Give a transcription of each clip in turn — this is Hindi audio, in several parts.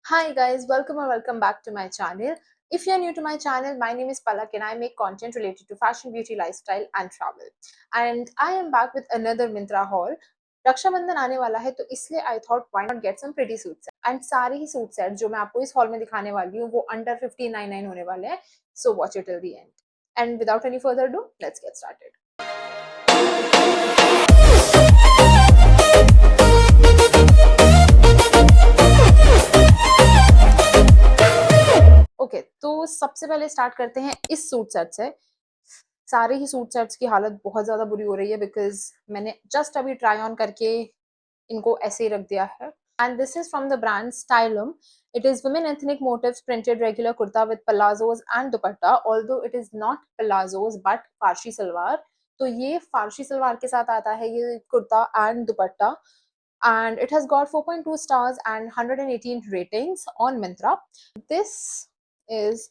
Hi guys, welcome or welcome back to my channel. If you're new to my channel, my name is Palak and I make content related to fashion, beauty, lifestyle and travel. And I am back with another Myntra haul. Rakshabandhan आने वाला है तो इसलिए I thought why not get some pretty suits and सारे ही सूट सेट जो मैं आपको इस हॉल में दिखाने वाली हूँ वो अंडर 1599 होने वाले हैं. So watch it till the end. And without any further ado, let's get started. Okay तो सबसे पहले स्टार्ट करते हैं इस सूट सेट से. सारे ही सूट सेट्स की हालत बहुत ज़्यादा बुरी हो रही है बिकॉज मैंने जस्ट अभी ट्राई ऑन करके इनको ऐसे ही रख दिया है. And this is from the brand Stylum. It is women ethnic motifs printed regular kurta with palazzos and dupatta. Although it is not palazzos but Farsi salwar. तो ये फारसी सलवार के साथ आता है ये कुर्ता एंड दुपट्टा. And it has got 4.2 stars and 118 ratings on Myntra. This is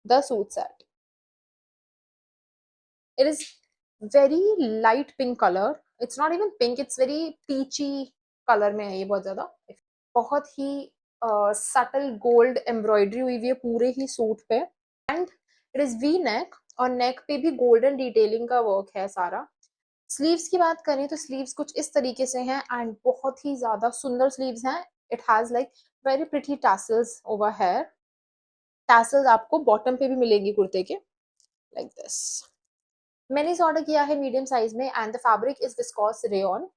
the suit set. It is very light pink color. It's not even pink, it's very peachy color में है ये बहुत ज़्यादा. बहुत ही सटल गोल्ड एम्ब्रॉयडरी हुई हुई है पूरे ही सूट पे. And it is V neck और नेक पे भी गोल्डन डिटेलिंग का वर्क है सारा. स्लीव्स की बात करें तो स्लीव्स कुछ इस तरीके से हैं एंड बहुत ही ज्यादा सुंदर स्लीव्स हैं. It has like very pretty tassels over here. Tassels आपको बॉटम पे भी मिलेंगी कुर्ते के लाइक दिस. मैंने इस ऑर्डर किया है मीडियम साइज में and the fabric is viscose rayon.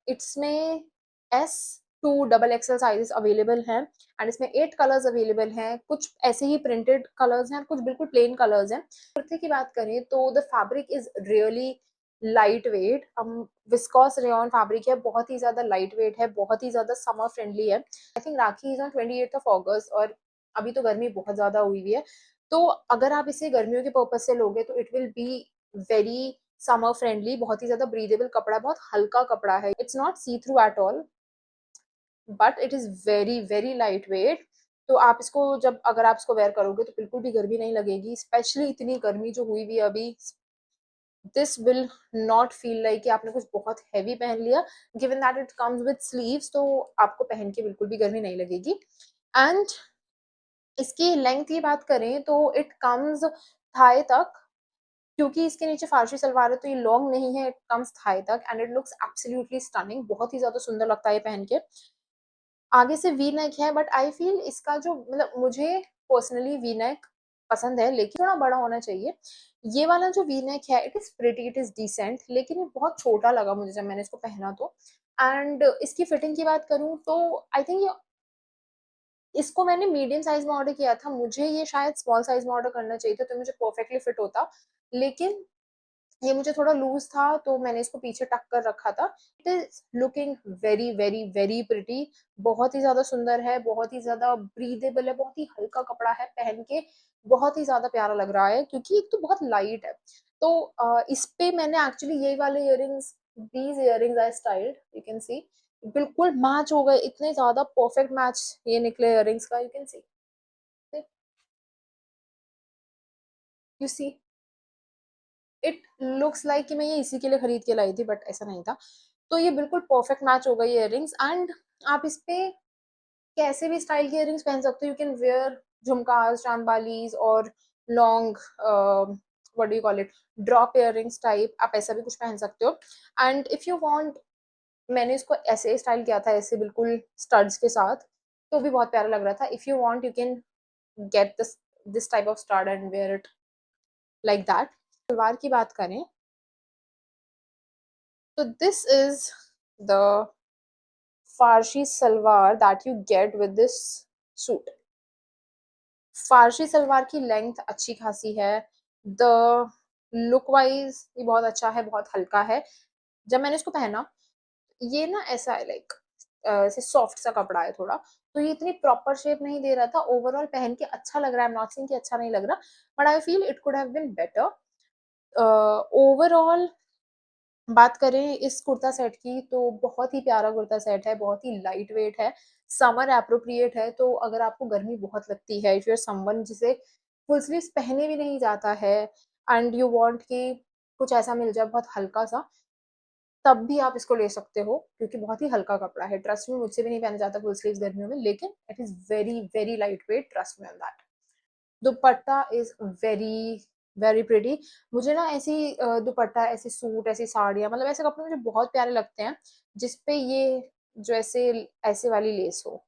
इसमें S to double XL sizes available हैं एंड इसमें 8 कलर्स अवेलेबल हैं. कुछ ऐसे ही प्रिंटेड कलर्स हैं, कुछ बिल्कुल प्लेन कलर्स हैं. कुर्ते की बात करें तो the fabric is really light weight. Viscous rayon fabric है, बहुत ही ज्यादा लाइट वेट है, बहुत ही ज्यादा समर फ्रेंडली है. I think rakhi is on 28 अगस्त और अभी तो गर्मी बहुत ज्यादा हुई हुई है. तो अगर आप इसे गर्मियों के पर्पज से लोगे तो it will be very summer friendly. बहुत ही ज्यादा ब्रीदेबल कपड़ा है, बहुत हल्का कपड़ा है. It's not see through at all but it is very very light weight. तो आप इसको जब अगर आप इसको वेयर करोगे तो बिल्कुल भी गर्मी नहीं लगेगी. स्पेशली इतनी गर्मी जो हुई हुई अभी, this will not feel like कि आपने कुछ बहुत हैवी पहन लिया. Given that it comes with sleeves तो आपको पहन के बिल्कुल भी गर्मी नहीं लगेगी. एंड इसकी लेंथ की बात करें तो इट कम्स थाई तक. क्योंकि इसके नीचे फारसी सलवार है तो ये लॉन्ग नहीं है, इट कम्स थाई तक and it looks absolutely stunning. बहुत ही ज्यादा सुंदर लगता है ये पहन के. आगे से वी नेक है बट आई फील इसका जो मतलब मुझे पर्सनली वी नेक पसंद है लेकिन थोड़ा बड़ा होना चाहिए. ये वाला जो वी नेक है it is pretty, it is decent, लेकिन ये बहुत छोटा लगा मुझे जब मैंने इसको पहना तो. एंड इसकी फिटिंग की बात करूं तो आई थिंक ये इसको मैंने मीडियम साइज में ऑर्डर किया था. मुझे ये शायद स्मॉल साइज में ऑर्डर करना चाहिए था तो मुझे परफेक्टली फिट होता. लेकिन ये मुझे थोड़ा लूज था तो मैंने इसको पीछे टक कर रखा था. It is looking very very very pretty. बहुत ही ज्यादा सुंदर है, बहुत ही ज्यादा ब्रीदेबल है, बहुत ही हल्का कपड़ा है. पहन के बहुत ही ज्यादा प्यारा लग रहा है क्योंकि एक तो बहुत लाइट है. तो इस पे मैंने एक्चुअली यही वाले earrings, these earrings I styled, you can सी बिल्कुल मैच हो गए. इतने ज्यादा परफेक्ट मैच ये निकले इयररिंग्स का. You can C, you see it looks like कि मैं ये इसी के लिए खरीद के लाई थी बट ऐसा नहीं था. तो ये बिल्कुल परफेक्ट मैच हो गई इयररिंग्स. एंड आप इस पे कैसे भी स्टाइल के इयररिंग्स पहन सकते हो. यू कैन वेयर झुमकास, चांदबालीज और long what do you call it, drop earrings type. आप ऐसा भी कुछ पहन सकते हो. एंड इफ यू वांट, मैंने इसको ऐसे स्टाइल किया था ऐसे बिल्कुल स्टड्स के साथ तो भी बहुत प्यारा लग रहा था. If you want you can get this type of stud and wear it like that. सलवार की बात करें तो this is the Farsi salwar that you get with this suit. फारसी सलवार की लेंथ अच्छी खासी है. द लुक वाइज ये बहुत अच्छा है, बहुत हल्का है. जब मैंने इसको पहना ये ना ऐसा है लाइक ऐसे सॉफ्ट सा कपड़ा है थोड़ा, तो ये इतनी प्रॉपर शेप नहीं दे रहा था. ओवरऑल पहन के अच्छा लग रहा है, आई एम नॉट सेइंग कि अच्छा नहीं लग रहा but I feel it could have been better. Overall बात करें इस कुर्ता सेट की तो बहुत ही प्यारा कुर्ता सेट है, बहुत ही लाइट वेट है, समर एप्रोप्रिएट है. तो अगर आपको गर्मी बहुत लगती है, इफ यू आर समवन जिसे फुल स्लीव्स पहने भी नहीं जाता है एंड यू वांट कि कुछ ऐसा मिल जाए बहुत हल्का सा, तब भी आप इसको ले सकते हो क्योंकि बहुत ही हल्का कपड़ा है। ट्रस्ट मी, मुझसे भी नहीं पहना जाता फुल स्लीव्स गर्मियों में, लेकिन it is very, very light wait, trust me on that. Dupatta is very, very pretty. मुझे ना ऐसी दुपट्टा, ऐसे सूट, ऐसी साड़ियाँ, मतलब ऐसे कपड़े मुझे बहुत प्यारे लगते हैं, जिस पे ये जो ऐसे ऐसे वाली लेस हो।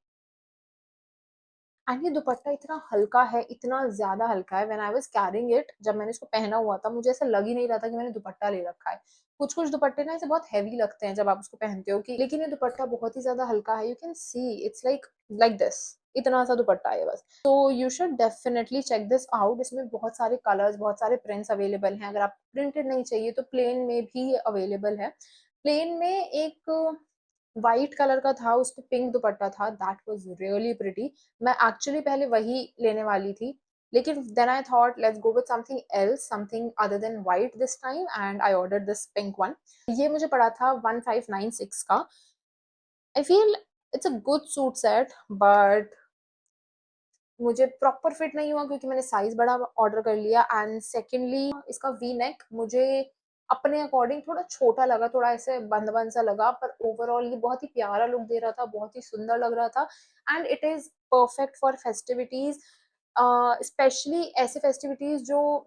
एंड ये दुपट्टा इतना हल्का है, इतना ज़्यादा हल्का है, when I was carrying it, जब मैंने इसको पहना हुआ था, मुझे ऐसा लग ही नहीं रहा था कि मैंने दुपट्टा ले रखा है। कुछ-कुछ दुपट्टे ना ऐसे बहुत हेवी लगते हैं जब आप उसको पहनते हो, कि लेकिन ये दुपट्टा बहुत ही ज़्यादा हल्का है, you can see it's like like this, इतना सा दुपट्टा है बस। तो you should definitely check this out. इसमें बहुत सारे कलर्स, बहुत सारे प्रिंट्स अवेलेबल हैं। अगर आप प्रिंटेड नहीं चाहिए तो प्लेन में भी अवेलेबल है। प्लेन में एक व्हाइट कलर का था, उसपे पिंक दुपट्टा था, दैट वाज़ रियली प्रिटी। मैं एक्चुअली पहले वही लेने वाली थी, लेकिन then I thought let's go with something else, something other than white this time, and I ordered this pink one. ये मुझे पड़ा था 1596 का। I feel it's a good suit set, but मुझे प्रॉपर फिट नहीं हुआ क्योंकि मैंने साइज़ बड़ा ऑर्डर कर लिया, एंड सेकंडली इसका वी नेक मुझे अपने अकॉर्डिंग थोड़ा छोटा लगा, थोड़ा ऐसे बंद-बंद सा लगा, पर ओवरऑल ये बहुत ही प्यारा लुक दे रहा था, बहुत ही सुंदर लग रहा था, and it is perfect for festivities, specially ऐसे फेस्टिविटीज़ जो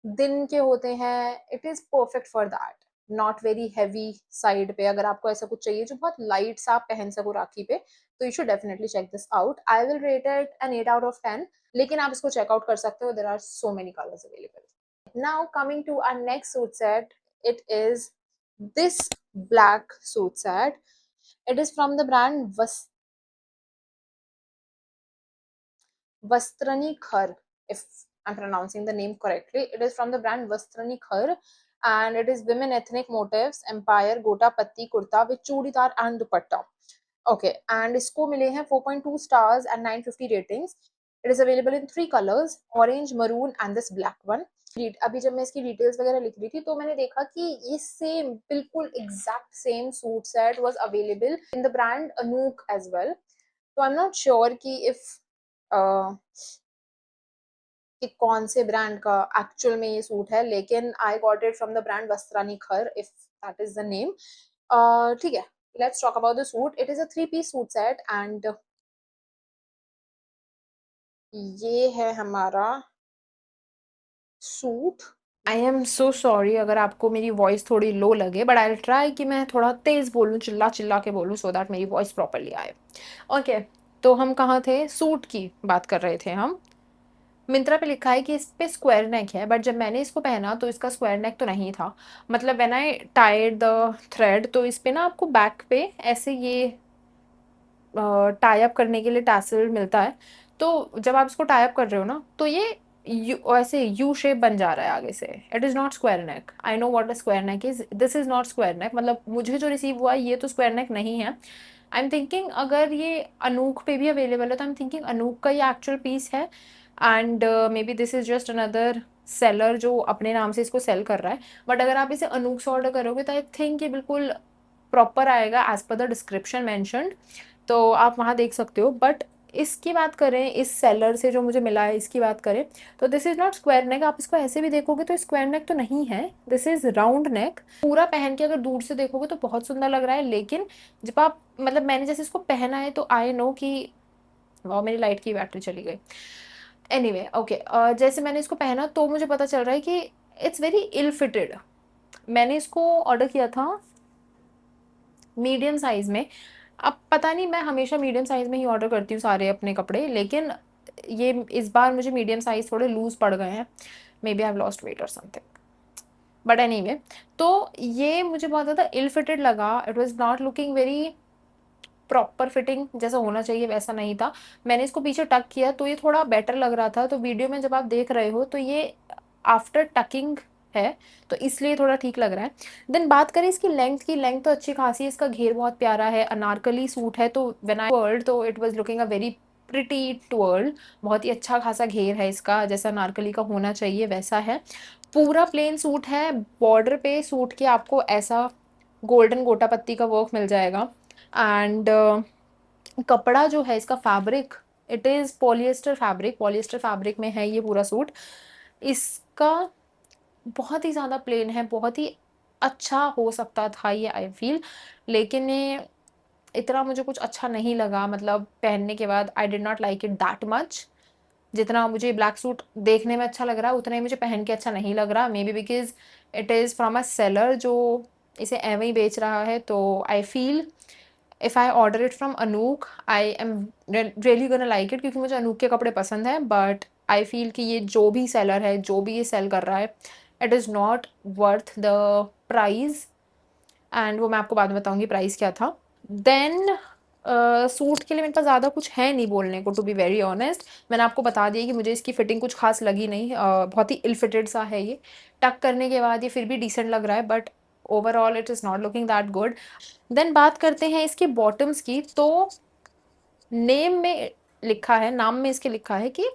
दिन के होते हैं, it is perfect for that. Not very heavy side पे, अगर आपको ऐसा कुछ चाहिए जो बहुत लाइट सा आप पहन सको राखी पे, तो you should definitely check this out. I will rate it an 8 out of 10, लेकिन आप इसको चेकआउट कर सकते हो, there are so many colours available. Now coming to our next suit set, it is this black suit set. It is from the brand Vastrani Khar, if I'm pronouncing the name correctly. It is from the brand Vastrani Khar, and it is women ethnic motifs, empire, gota patti kurta with chudidar and dupatta. Okay, and इसको मिले हैं 4.2 stars and 950 ratings. It is available in 3 colors, orange, maroon and this black one. अभी जब मैं इसकी डिटेल्स वगैरह लिख रही थी तो मैंने देखा कि ये सेम, बिल्कुल exact same suit set was available in the brand Anouk as well. तो आई एम नॉट श्योर कि इफ कि कौन से ब्रांड का एक्चुअल में ये सूट है, लेकिन I got it from the brand Vastrani Khar, if that is the name. ठीक है, let's talk about the suit. It is a 3 piece suit set, and ये है हमारा suit. I am so sorry अगर आपको मेरी वॉइस थोड़ी लो लगे, बट आई विल ट्राई कि मैं थोड़ा तेज़ बोलूँ, चिल्ला चिल्ला के बोलूँ, सो दैट मेरी वॉइस प्रॉपरली आए। ओके, तो हम कहाँ थे? सूट की बात कर रहे थे हम। मिंत्रा पे लिखा है कि इस पे स्क्वायर नेक है, बट जब मैंने इसको पहना तो इसका स्क्वायर नेक तो नहीं था। मतलब when I tied the thread, तो इस पे ना आपको बैक पे ऐसे ये टाई अप करने के लिए टैसल मिलता है। तो जब आप इसको टाई अप कर रहे हो ना, तो ये ऐसे यू शेप बन जा रहा है आगे से। It is not square neck. I know what a square neck is, this is not square नेक। मतलब मुझे जो रिसीव हुआ ये तो स्क्वायर नेक नहीं है। आई एम थिंकिंग अगर ये अनूक पे भी अवेलेबल है तो आई एम थिंकिंग अनूक का ये एक्चुअल पीस है, and may be this is just another seller जो अपने नाम से इसको सेल कर रहा है। बट अगर आप इसे अनूक से ऑर्डर करोगे तो आई थिंक ये बिल्कुल प्रॉपर आएगा as per the description mentioned, तो आप वहाँ देख सकते हो। बट इसकी बात करें, इस सेलर से जो मुझे मिला है इसकी बात करें, तो दिस इज़ नॉट स्क्वायर नेक। आप इसको ऐसे भी देखोगे तो स्क्वायर नेक तो नहीं है, दिस इज़ राउंड नेक। पूरा पहन के अगर दूर से देखोगे तो बहुत सुंदर लग रहा है, लेकिन जब आप, मतलब मैंने जैसे इसको पहना है तो आई नो कि वाह, मेरी लाइट की बैटरी चली गई। एनीवे ओके, जैसे मैंने इसको पहना तो मुझे पता चल रहा है कि इट्स वेरी इल फिटेड। मैंने इसको ऑर्डर किया था मीडियम साइज़ में। अब पता नहीं, मैं हमेशा मीडियम साइज़ में ही ऑर्डर करती हूँ सारे अपने कपड़े, लेकिन ये इस बार मुझे मीडियम साइज़ थोड़े लूज़ पड़ गए हैं। Maybe I have lost weight और समथिंग, बट एनीवे, तो ये मुझे बहुत ज़्यादा इल फिटेड लगा। It was not looking very proper fitting, जैसा होना चाहिए वैसा नहीं था। मैंने इसको पीछे टक किया तो ये थोड़ा बेटर लग रहा था, तो वीडियो में जब आप देख रहे हो तो ये आफ्टर टकिंग है, तो इसलिए थोड़ा ठीक लग रहा है। देन बात करें इसकी लेंथ की, लेंथ तो अच्छी खासी है, इसका घेर बहुत प्यारा है, अनारकली सूट है, तो व्हेन आई वर्ल्ड तो it was looking a very pretty toward. बहुत ही अच्छा खासा घेर है इसका, जैसा अनारकली का होना चाहिए वैसा है। पूरा प्लेन सूट है, बॉर्डर पे सूट के आपको ऐसा गोल्डन गोटा पत्ती का वर्क मिल जाएगा, एंड कपड़ा जो है इसका fabric, it is polyester fabric, polyester fabric में है ये पूरा सूट। इसका बहुत ही ज़्यादा प्लेन है, बहुत ही अच्छा हो सकता था ये आई फील, लेकिन ये इतना मुझे कुछ अच्छा नहीं लगा, मतलब पहनने के बाद I did not like it that much. जितना मुझे ब्लैक सूट देखने में अच्छा लग रहा है उतना ही मुझे पहन के अच्छा नहीं लग रहा, may be because it is from a seller जो इसे एवं ही बेच रहा है। तो I feel if I order it from Anuk I am really gonna like it, क्योंकि मुझे अनूक के कपड़े पसंद हैं। बट आई फील कि ये जो भी सेलर है, जो भी ये सेल कर रहा है, it is not worth the price. And वो मैं आपको बाद में बताऊंगी प्राइस क्या था। देन सूट के लिए मेरे पास ज़्यादा कुछ है नहीं बोलने को, टू बी वेरी ऑनेस्ट। मैंने आपको बता दिया कि मुझे इसकी फिटिंग कुछ खास लगी नहीं, बहुत ही इल फिटेड सा है ये। टक करने के बाद ये फिर भी डिसेंट लग रहा है, but overall it is not looking that good. Then बात करते हैं इसके बॉटम्स की। तो नेम में लिखा है, नाम में इसके लिखा है कि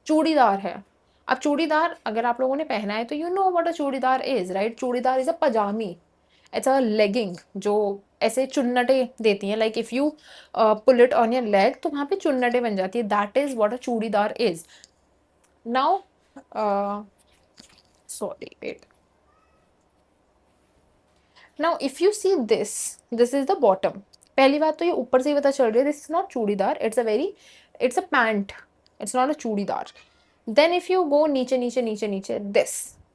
चूड़ीदार है। अब चूड़ीदार अगर आप लोगों ने पहना है तो you know what a churidar is, right? Churidar is a pajami, it's a legging जो ऐसे चुन्नटे देती हैं, like if you pull it on your leg तो वहां पे चुन्नटे बन जाती है, that is what a churidar is. Now sorry wait, now if you see this is the bottom. पहली बात तो ये ऊपर से ही पता चल रही है this is not churidar, it's a pant, it's not a churidar. Then if you go नीचे नीचे नीचे नीचे,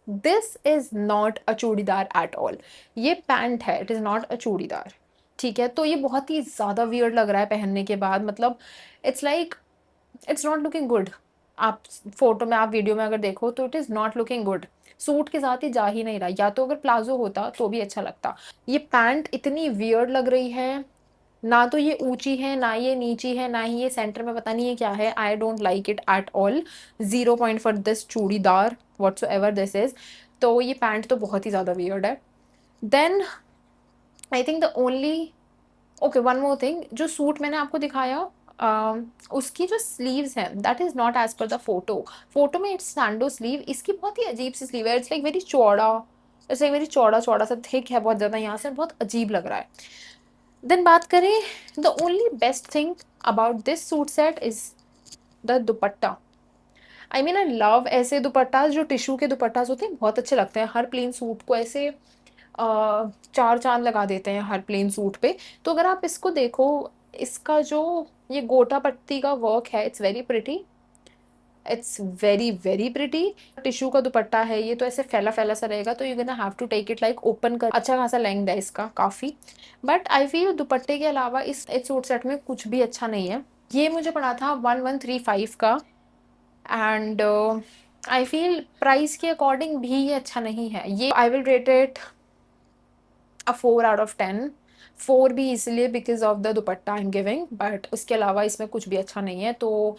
this is not a churidar at all, ये पैंट है, it is not a churidar. ठीक है, तो ये बहुत ही ज्यादा वियर्ड लग रहा है पहनने के बाद, मतलब it's like it's not looking good. आप फोटो में, आप वीडियो में अगर देखो तो it is not looking good, suit के साथ ही जा ही नहीं रहा। या तो अगर प्लाजो होता तो भी अच्छा लगता, ये पैंट इतनी वियर्ड लग रही है। ना तो ये ऊंची है, ना ये नीची है, ना ही ये सेंटर में, पता नहीं ये क्या है। I don't like it at all, 0 point for this churidar whatsoever this is. तो ये पैंट तो बहुत ही ज़्यादा वियर्ड है। Then I think the only, okay one more thing, जो सूट मैंने आपको दिखाया उसकी जो स्लीव्स हैं that is not as per the photo. Photo में इट्स सैंडो स्लीव, इसकी बहुत ही अजीब सी स्लीव है, it's like very chauda, it's like very चौड़ा चौड़ा सा, थिक है बहुत ज़्यादा, यहाँ से बहुत अजीब लग रहा है। देन बात करें, the only best thing about this suit set is the dupatta. I mean I love ऐसे दुपट्टा, जो टिश्यू के दुपट्टास होते हैं बहुत अच्छे लगते हैं, हर प्लेन सूट को ऐसे चार चांद लगा देते हैं हर प्लेन सूट पे। तो अगर आप इसको देखो, इसका जो ये गोटा पट्टी का वर्क है, it's very pretty, it's very very pretty. Tissue का दुपट्टा है ये, तो ऐसे फैला फैला सा रहेगा, तो you gonna have to take it like open कर, अच्छा खासा लेंथ है इसका काफी। बट आई फील दुपट्टे के अलावा इस सूट सेट में कुछ भी अच्छा नहीं है। ये मुझे पड़ा था 1135 का, एंड आई फील प्राइस के अकॉर्डिंग भी ये अच्छा नहीं है। ये आई will rate it a 4 out of 10। 4 भी इसलिए because of the dupatta I am giving, but उसके अलावा इसमें कुछ भी अच्छा नहीं है, तो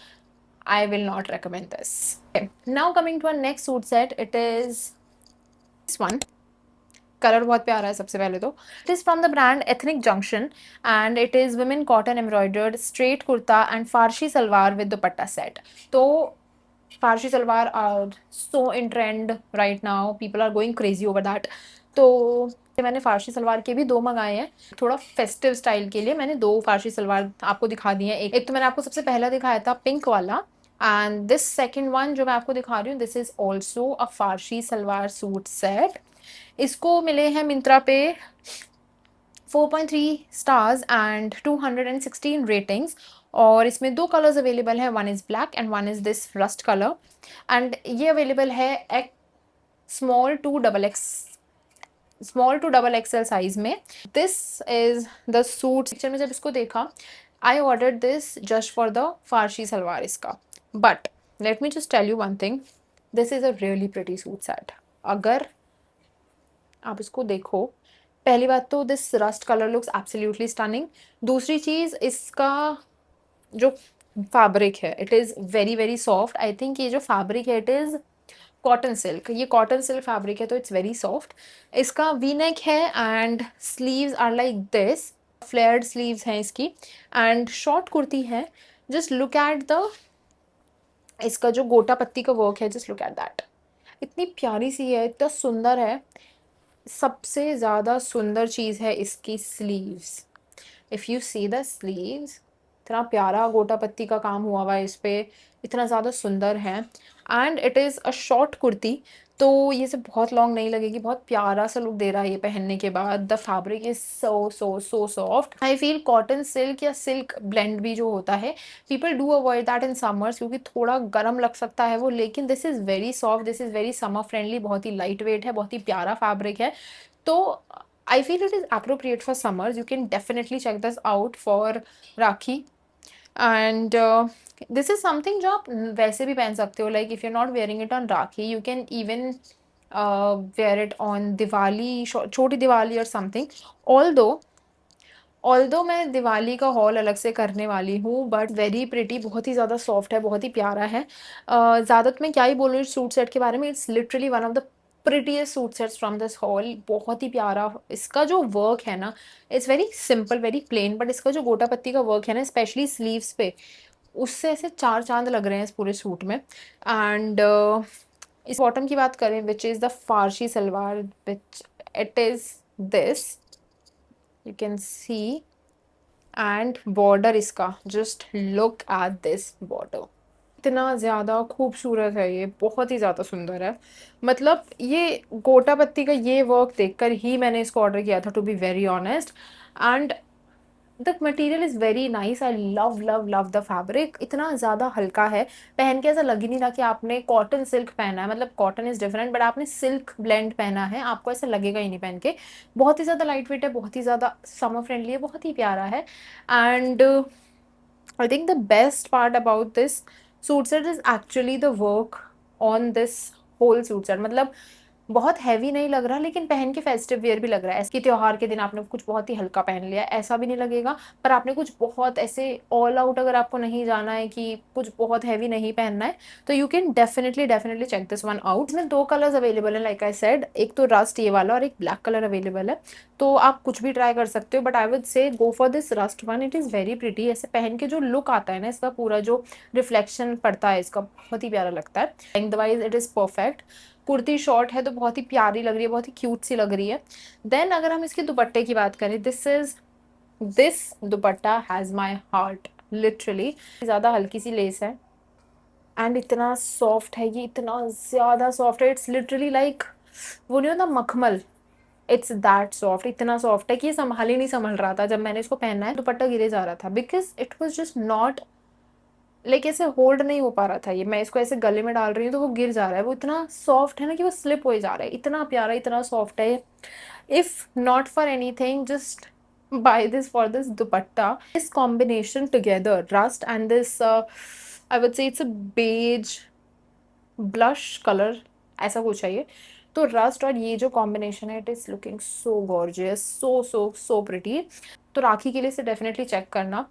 I will not recommend this. Okay. Now coming to our next suit set, it is this one. Colour बहुत प्यारा है सबसे पहले तो। It is from the brand Ethnic Junction and it is women cotton embroidered straight kurta and Farsi salwar with dupatta set. तो Farsi salwar are so in trend right now, people are going crazy over that. तो मैंने फारसी सलवार के भी 2 मंगाए हैं, थोड़ा फेस्टिव स्टाइल के लिए मैंने 2 फारसी सलवार आपको दिखा दी हैं। एक तो मैंने आपको सबसे पहला दिखाया था पिंक वाला, एंड दिस सेकंड वन जो मैं आपको दिखा रही हूँ, this is also a Farsi salwar suit set. इसको मिले हैं मिंत्रा पे 4.3 स्टार्स एंड 216 रेटिंग्स। और इसमें 2 कलर्स अवेलेबल है, one is black and one is this rust colour. And ये अवेलेबल है एक small to double XL size में। This is the suit. Picture में जब इसको देखा, I order this just for the Farsi salwar इसका। But let me just tell you one thing, this is a really pretty suit set. अगर आप इसको देखो, पहली बात तो this rust colour looks absolutely stunning. दूसरी चीज, इसका जो फैब्रिक है it is very very soft. I think ये जो फैब्रिक है इट इज़ कॉटन सिल्क, ये कॉटन सिल्क फैब्रिक है, तो इट्स वेरी सॉफ्ट। इसका वी नेक है and sleeves are like this, flared sleeves हैं इसकी, एंड शॉर्ट कुर्ती है। जस्ट लुक एट द, इसका जो गोटा पत्ती का वर्क है, जस्ट लुक एट दैट, इतनी प्यारी सी है, इतना सुंदर है। सबसे ज़्यादा सुंदर चीज़ है इसकी sleeves. If you see the sleeves, इतना प्यारा गोटा पत्ती का काम हुआ हुआ है इस पे, इतना ज़्यादा सुंदर है। And it is a short kurti, तो ये सब बहुत लॉन्ग नहीं लगेगी, बहुत प्यारा सा लुक दे रहा है ये पहनने के बाद। The fabric is so so so soft. I feel cotton silk या सिल्क ब्लेंड भी जो होता है, people do avoid that in summers, क्योंकि थोड़ा गर्म लग सकता है वो, लेकिन this is very soft, this is very summer friendly, बहुत ही लाइट वेट है, बहुत ही प्यारा फैब्रिक है। तो I feel it is appropriate for summers. You can definitely check this out for Rakhi. And this is something जो आप वैसे भी पहन सकते हो, like if you're not wearing it on Rakhi, you can even wear it on Diwali, छोटी दिवाली or something. Although मैं दिवाली का हॉल अलग से करने वाली हूँ, बट वेरी प्रिटी, बहुत ही ज़्यादा सॉफ्ट है, बहुत ही प्यारा है। ज़्यादा तो मैं क्या ही बोलूँ इस सूट सेट के बारे में, it's literally one of the prettiest suit sets from this hall. बहुत ही प्यारा इसका जो वर्क है ना, it's very simple, very plain, but इसका जो गोटा पत्ती का वर्क है ना, स्पेशली स्लीव्स पे, उससे ऐसे चार चांद लग रहे हैं इस पूरे सूट में। एंड इस बॉटम की बात करें, which is the Farsi salwar, which it is this, you can see. And border इसका, just look at this border, इतना ज़्यादा खूबसूरत है ये, बहुत ही ज़्यादा सुंदर है। मतलब ये गोटा पत्ती का ये वर्क देखकर ही मैंने इसको ऑर्डर किया था, to be very honest. And the material is very nice, I love love love the fabric, इतना ज़्यादा हल्का है, पहन के ऐसा लग ही नहीं रहा कि आपने कॉटन सिल्क पहना है। मतलब कॉटन इज़ डिफरेंट, बट आपने सिल्क ब्लेंड पहना है, आपको ऐसा लगेगा ही नहीं पहन के। बहुत ही ज़्यादा लाइट वेट है, बहुत ही ज़्यादा समर फ्रेंडली है, बहुत ही प्यारा है। And I think the best part about this suit set is actually the work on this whole suit set. मतलब बहुत हैवी नहीं लग रहा, लेकिन पहन के फेस्टिव वियर भी लग रहा है, ऐसे कि त्योहार के दिन आपने कुछ बहुत ही हल्का पहन लिया, ऐसा भी नहीं लगेगा। पर आपने कुछ बहुत ऐसे ऑल आउट अगर आपको नहीं जाना है कि कुछ बहुत हैवी नहीं पहनना है, तो you can definitely definitely check this one out. इसमें दो कलर्स अवेलेबल है, लाइक आई सेड, एक तो रस्ट ये वाला और एक ब्लैक कलर अवेलेबल है। तो आप कुछ भी ट्राई कर सकते हो, but I would say go for this rust one, it is very pretty. ऐसे पहन के जो लुक आता है ना, इसका पूरा जो रिफ्लेक्शन पड़ता है इसका, बहुत ही प्यारा लगता है। Length wise it is perfect. Kurti short है तो बहुत ही प्यारी लग रही है, बहुत ही क्यूट सी लग रही है। देन अगर हम इसके दुपट्टे की बात करें, this dupatta has my heart literally. ज़्यादा हल्की सी लेस है एंड इतना सॉफ्ट है ये, इतना ज़्यादा सॉफ्ट है, इट्स लिटरली लाइक, वो नहीं होता मखमल, इट्स दैट सॉफ्ट, इतना सॉफ्ट है कि ये संभाल ही नहीं संभल रहा था। जब मैंने इसको पहना है दुपट्टा गिरे जा रहा था, because it was just not like, ऐसे होल्ड नहीं हो पा रहा था ये। मैं इसको ऐसे गले में डाल रही हूँ तो वो गिर जा रहा है, वो इतना सॉफ्ट है ना कि वो स्लिप हो जा रहा है, इतना प्यारा, इतना सॉफ्ट है। If not for anything, just buy this for this dupatta. This combination together, rust and this I would say it's a beige blush colour, ऐसा कुछ है ये। तो रस्ट और ये जो कॉम्बिनेशन है, it is looking so gorgeous, so so so pretty. तो राखी के लिए इसे डेफिनेटली चेक करना,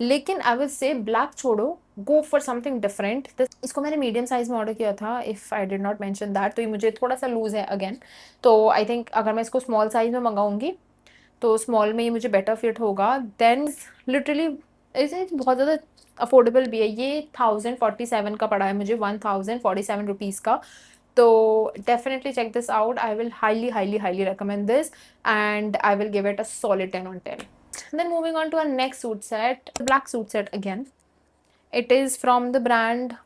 लेकिन आई विल से ब्लैक छोड़ो, गो फॉर समथिंग डिफरेंट। इसको मैंने मीडियम साइज में ऑर्डर किया था, if I did not mention that, तो ये मुझे थोड़ा सा लूज है अगेन। तो आई थिंक अगर मैं इसको स्मॉल साइज में मंगाऊंगी तो स्मॉल में ये मुझे बेटर फिट होगा। देन लिटरली इसे बहुत ज़्यादा अफोर्डेबल भी है ये, 1047 का पड़ा है मुझे, 1047 रुपीज़ का। तो definitely check this out, I will highly highly highly recommend this and I will give it a solid 10 on 10. Then moving on to our next suit set, black suit set again. It is from the brand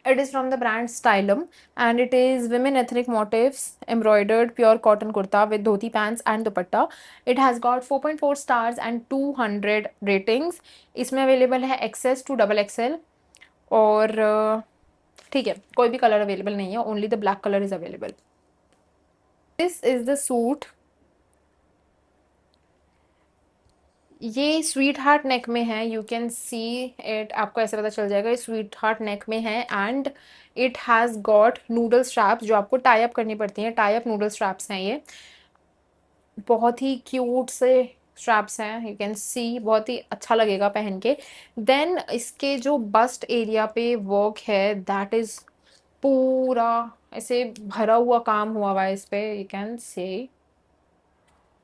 It is from the brand Stylum and it is women ethnic motifs embroidered pure cotton kurta with dhoti pants and dupatta. It has got 4.4 stars and 200 ratings. इसमें अवेलेबल है एक्सेस टू डबल एक्सएल और ठीक है, कोई भी कलर अवेलेबल नहीं है, only the black colour is available. This is the suit. ये स्वीट हार्ट नेक में है, यू कैन सी इट, आपको ऐसे पता चल जाएगा ये स्वीट हार्ट नेक में है। And it has got noodle straps जो आपको टाई अप करनी पड़ती हैं, टाई अप नूडल स्ट्रैप्स हैं ये, बहुत ही क्यूट से स्ट्रैप्स हैं, यू कैन सी, बहुत ही अच्छा लगेगा पहन के। देन इसके जो बस्ट एरिया पे वर्क है, दैट इज़ पूरा ऐसे भरा हुआ काम हुआ है इस पे, you can see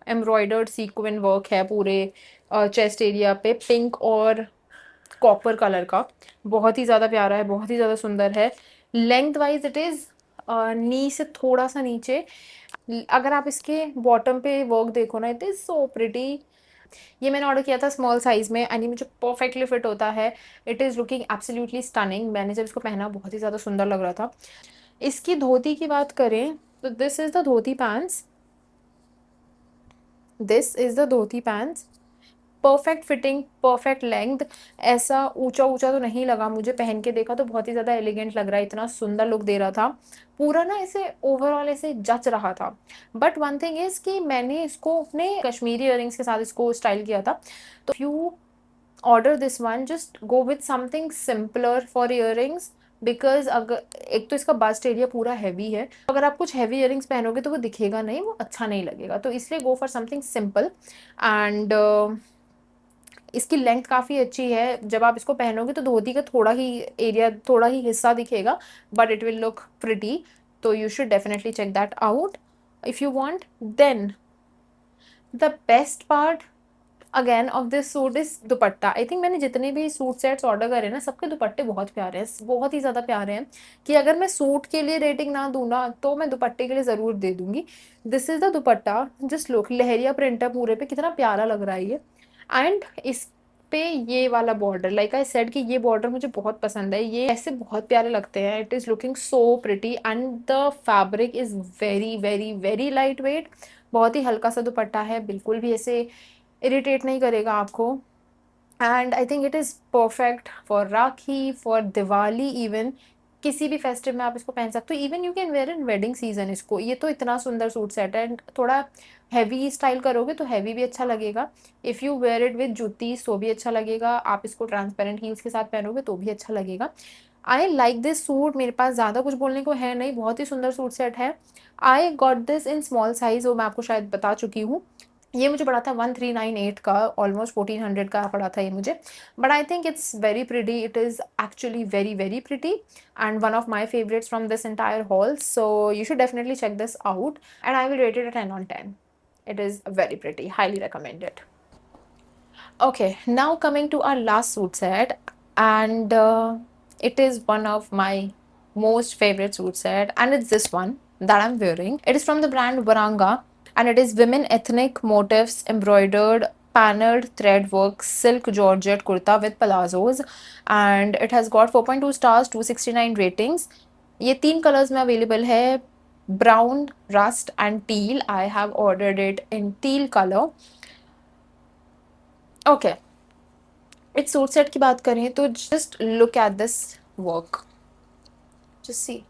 embroidered sequined work है पूरे चेस्ट एरिया पे, पिंक और कॉपर कलर का, बहुत ही ज़्यादा प्यारा है, बहुत ही ज़्यादा सुंदर है। लेंथ वाइज इट इज़ नी से थोड़ा सा नीचे। अगर आप इसके बॉटम पे वर्क देखो ना, इट इज़ सो प्रिटी, ये मैंने ऑर्डर किया था स्मॉल साइज़ में एंड ये मुझे परफेक्टली फिट होता है। It is looking absolutely stunning. मैंने जब इसको पहना बहुत ही ज़्यादा सुंदर लग रहा था। इसकी धोती की बात करें तो this is the dhoti pants. This is the dhoti pants. Perfect fitting, perfect length. ऐसा ऊँचा-ऊँचा तो नहीं लगा मुझे, पहन के देखा तो बहुत ही ज़्यादा एलिगेंट लग रहा है, इतना सुंदर लुक दे रहा था। पूरा ना ऐसे ओवरऑल ऐसे जच रहा था। बट वन थिंग इज़ कि मैंने इसको अपने कश्मीरी इयररिंग्स के साथ इसको स्टाइल किया था। तो if you order this one just go with something simpler for earrings because अगर एक तो इसका बस्ट एरिया पूरा हेवी है, अगर आप कुछ हेवी इयररिंग्स पहनोगे तो वो दिखेगा नहीं, वो अच्छा नहीं लगेगा। तो इसलिए go for something simple and इसकी लेंथ काफ़ी अच्छी है। जब आप इसको पहनोगे तो धोती का थोड़ा ही एरिया, थोड़ा ही हिस्सा दिखेगा, but it will look pretty. तो you should definitely check that out if you want. Then the best part again of this suit is dupatta. I think मैंने जितने भी सूट सेट्स ऑर्डर करे ना, सबके दुपट्टे बहुत प्यारे हैं, बहुत ही ज़्यादा प्यारे हैं कि अगर मैं सूट के लिए रेटिंग ना दूँ ना तो मैं दुपट्टे के लिए ज़रूर दे दूँगी। This is the dupatta. Just look, lehariya print है पूरे पे, कितना प्यारा लग रहा है ये। एंड इस पे ये वाला बॉर्डर, लाइक आई सेड कि ये बॉर्डर मुझे बहुत पसंद है, ये ऐसे बहुत प्यारे लगते हैं। It is looking so pretty and the fabric is very very very light wait. बहुत ही हल्का सा दुपट्टा है, बिल्कुल भी ऐसे इरिटेट नहीं करेगा आपको। And I think it is perfect for Rakhi, for Diwali even. किसी भी फेस्टिव में आप इसको पहन सकते हो। Even you can wear in wedding season इसको। ये तो इतना सुंदर सूट सेट है एंड थोड़ा हैवी स्टाइल करोगे तो हैवी भी अच्छा लगेगा। If you wear it with juttis तो भी अच्छा लगेगा। आप इसको ट्रांसपेरेंट हील्स के साथ पहनोगे तो भी अच्छा लगेगा। I like this suit. मेरे पास ज़्यादा कुछ बोलने को है नहीं, बहुत ही सुंदर सूट सेट है। I got this in small size, वो मैं आपको शायद बता चुकी हूँ। ये मुझे पड़ा था 1398 का, ऑलमोस्ट 1400 का पड़ा था ये मुझे। But I think it's very pretty. It is actually very very pretty and one of my favourites from this entire hall. So you should definitely check this out and I will rate it a 10 on 10. It is very pretty, highly recommended. Okay, now coming to our last suit set, and it is one of my most favorite suit set, and it's this one that I'm wearing. It is from the brand Varanga, and it is women ethnic motifs embroidered paneled thread work silk georgette kurta with palazzos, and it has got 4.2 stars, 269 ratings. ये तीन कलर्स में अवेलेबल है, brown, rust and teal. I have ordered it in teal colour. Okay, इस सूट सेट की बात करें तो just look at this work, just see.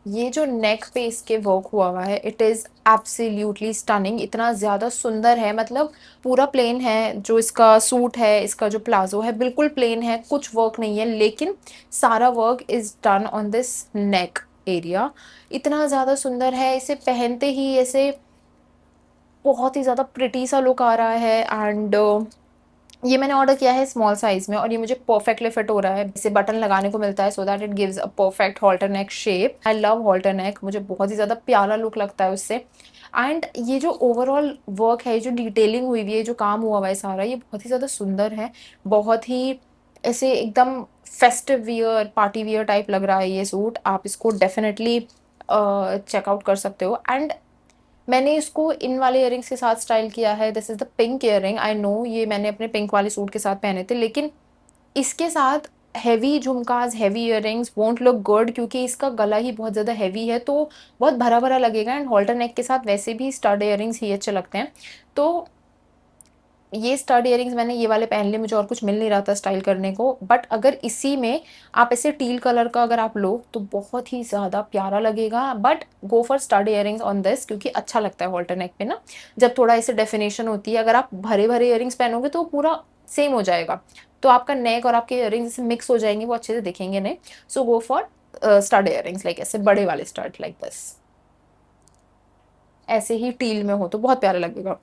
ये जो नेक पे इसके वर्क हुआ है, इट इज़ एब्सोल्युटली स्टनिंग. इतना ज़्यादा सुंदर है, मतलब पूरा प्लेन है. जो इसका सूट है, इसका जो प्लाजो है बिल्कुल प्लेन है, कुछ वर्क नहीं है, लेकिन सारा work is done on this neck area. इतना ज़्यादा सुंदर है, इसे पहनते ही ऐसे बहुत ही ज़्यादा प्रिटी सा लुक आ रहा है. एंड ये मैंने ऑर्डर किया है स्मॉल साइज़ में और ये मुझे परफेक्टली फिट हो रहा है. इसे बटन लगाने को मिलता है so that it gives a perfect halter neck shape. I love halter neck, मुझे बहुत ही ज़्यादा प्यारा लुक लगता है उससे. एंड ये जो ओवरऑल वर्क है, जो डिटेलिंग हुई हुई है, जो काम हुआ हुआ है सारा, ये बहुत ही ज़्यादा सुंदर है. बहुत ही ऐसे एकदम festive wear, party wear type लग रहा है ये सूट. आप इसको डेफिनेटली चेकआउट कर सकते हो. एंड मैंने इसको इन वाले इयररिंग्स के साथ स्टाइल किया है. This is the pink earring. I know ये मैंने अपने पिंक वाले सूट के साथ पहने थे, लेकिन इसके साथ heavy jhumkas, heavy earrings won't look good क्योंकि इसका गला ही बहुत ज़्यादा हेवी है, तो बहुत भरा भरा लगेगा. एंड हॉल्टर नेक के साथ वैसे भी स्टड इयररिंग्स ही अच्छे लगते हैं. तो ये स्टड इयररिंग्स मैंने ये वाले पहन लिए, मुझे और कुछ मिल नहीं रहा था स्टाइल करने को. बट अगर इसी में आप ऐसे टील कलर का अगर आप लो तो बहुत ही ज़्यादा प्यारा लगेगा. But go for stud earrings on this क्योंकि अच्छा लगता है हॉल्टर नेक पे ना, जब थोड़ा ऐसे डेफिनेशन होती है. अगर आप भरे भरे इयररिंग्स पहनोगे तो पूरा सेम हो जाएगा, तो आपका नेक और आपके इयररिंग्स ऐसे मिक्स हो जाएंगे, वो अच्छे से दिखेंगे नहीं. So go for stud earrings, like ऐसे बड़े वाले स्टड, लाइक दिस. ऐसे ही टील में हो तो बहुत प्यारा लगेगा.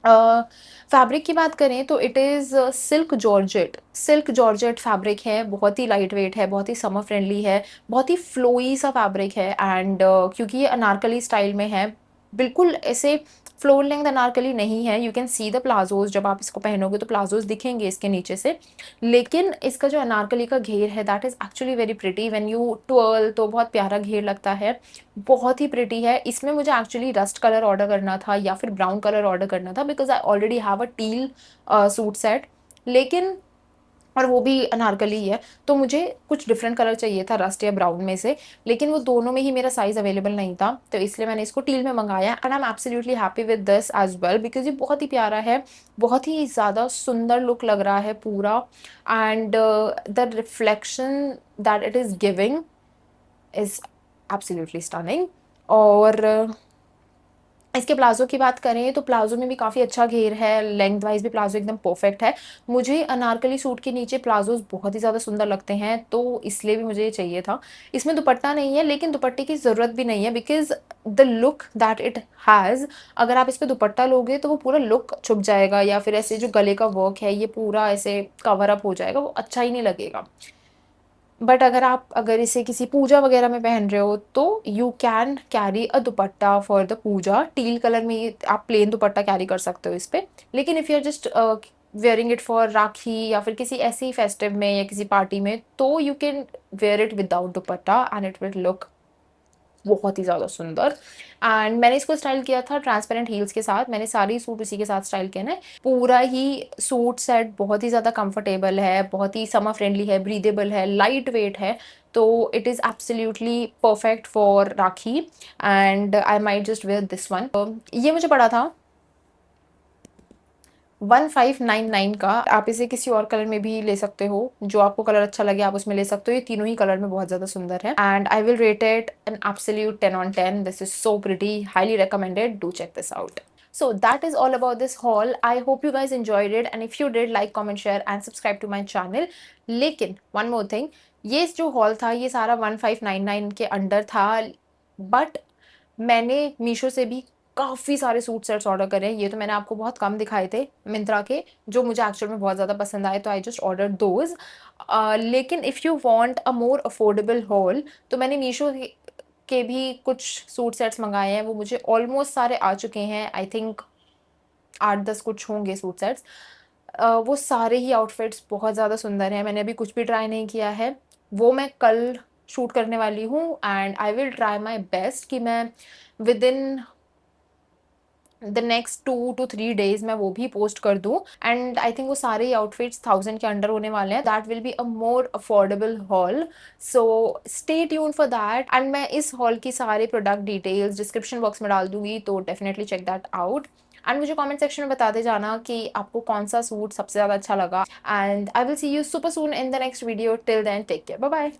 फैब्रिक की बात करें तो it is silk georgette. Silk georgette fabric है, बहुत ही लाइट वेट है, बहुत ही समर फ्रेंडली है, बहुत ही फ्लोई सा फैब्रिक है. एंड क्योंकि ये अनारकली स्टाइल में है, बिल्कुल ऐसे फ्लोर लेंथ अनारकली नहीं है, you can see the palazzos, जब आप इसको पहनोगे तो प्लाजोज दिखेंगे इसके नीचे से, लेकिन इसका जो अनारकली का घेर है that is actually very pretty, when you twirl तो बहुत प्यारा घेर लगता है, बहुत ही प्रिटी है। इसमें मुझे एक्चुअली रस्ट कलर ऑर्डर करना था या फिर ब्राउन कलर ऑर्डर करना था, because I already have a teal suit set, लेकिन और वो भी अनारकली है, तो मुझे कुछ डिफरेंट कलर चाहिए था रस्ट या ब्राउन में से, लेकिन वो दोनों में ही मेरा साइज़ अवेलेबल नहीं था, तो इसलिए मैंने इसको टील में मंगाया and I am absolutely happy with this as well, because ये बहुत ही प्यारा है, बहुत ही ज़्यादा सुंदर लुक लग रहा है पूरा, and the reflection that it is giving is absolutely stunning. और इसके प्लाज़ो की बात करें तो प्लाज़ो में भी काफ़ी अच्छा घेर है, लेंथ वाइज़ भी प्लाज़ो एकदम परफेक्ट है। मुझे अनारकली सूट के नीचे प्लाज़ोज़ बहुत ही ज़्यादा सुंदर लगते हैं, तो इसलिए भी मुझे ये चाहिए था। इसमें दुपट्टा नहीं है, लेकिन दुपट्टे की ज़रूरत भी नहीं है, because the look that it has, अगर आप इस पे दुपट्टा लोगे तो वो पूरा लुक छुप जाएगा, या फिर ऐसे जो गले का वर्क है ये पूरा ऐसे कवर अप हो जाएगा, वो अच्छा ही नहीं लगेगा। बट अगर इसे किसी पूजा वगैरह में पहन रहे हो तो you can carry a dupatta for the puja, teal colour में आप प्लेन दुपट्टा कैरी कर सकते हो इस पे, लेकिन if you are just wearing it for Rakhi या फिर किसी ऐसी फेस्टिव में या किसी पार्टी में, तो you can where it without dupatta and it will look बहुत ही ज़्यादा सुंदर। एंड मैंने इसको स्टाइल किया था ट्रांसपेरेंट हील्स के साथ, मैंने सारे सूट उसी के साथ स्टाइल किए हैं। पूरा ही सूट सेट बहुत ही ज़्यादा कंफर्टेबल है, बहुत ही समर फ्रेंडली है, ब्रीदेबल है, लाइट वेट है, तो it is absolutely perfect for Rakhi and I might just wear this one. ये मुझे पड़ा था 1599 का। आप इसे किसी और कलर में भी ले सकते हो, जो आपको कलर अच्छा लगे आप उसमें ले सकते हो, ये तीनों ही कलर में बहुत ज़्यादा सुंदर है and I will rate it an absolute 10 on 10। This is so pretty, highly recommended, do check this out. So that is all about this haul. I hope you guys enjoyed it and if you did, like, comment, share and subscribe to my channel. लेकिन one more thing, ये जो haul था ये सारा 1599 के अंडर था, बट मैंने मीशो से भी काफ़ी सारे सूट सेट्स ऑर्डर करे हैं। ये तो मैंने आपको बहुत कम दिखाए थे मिंत्रा के, जो मुझे एक्चुअल में बहुत ज़्यादा पसंद आए, तो आई जस्ट ऑर्डर दोज। लेकिन if you want a more affordable hall तो मैंने मीशो के भी कुछ सूट सेट्स मंगाए हैं, वो मुझे ऑलमोस्ट सारे आ चुके हैं। आई थिंक 8-10 कुछ होंगे सूट सेट्स। वो सारे ही आउटफिट्स बहुत ज़्यादा सुंदर हैं, मैंने अभी कुछ भी ट्राई नहीं किया है, वो मैं कल शूट करने वाली हूँ and I will try my best कि मैं with in the next 2 to 3 days मैं वो भी पोस्ट कर दूँ एंड आई थिंक वो सारे ही आउटफिट्स 1000 के अंडर होने वाले हैं। That will be a more affordable hall, so stay tune for that and मैं इस हॉल की सारे प्रोडक्ट डिटेल्स डिस्क्रिप्शन बॉक्स में डाल दूंगी, तो definitely check that out and मुझे कमेंट सेक्शन में बताते जाना कि आपको कौन सा सूट सबसे ज़्यादा अच्छा लगा and I will see you super soon in the next video. Till then take care, bye bye.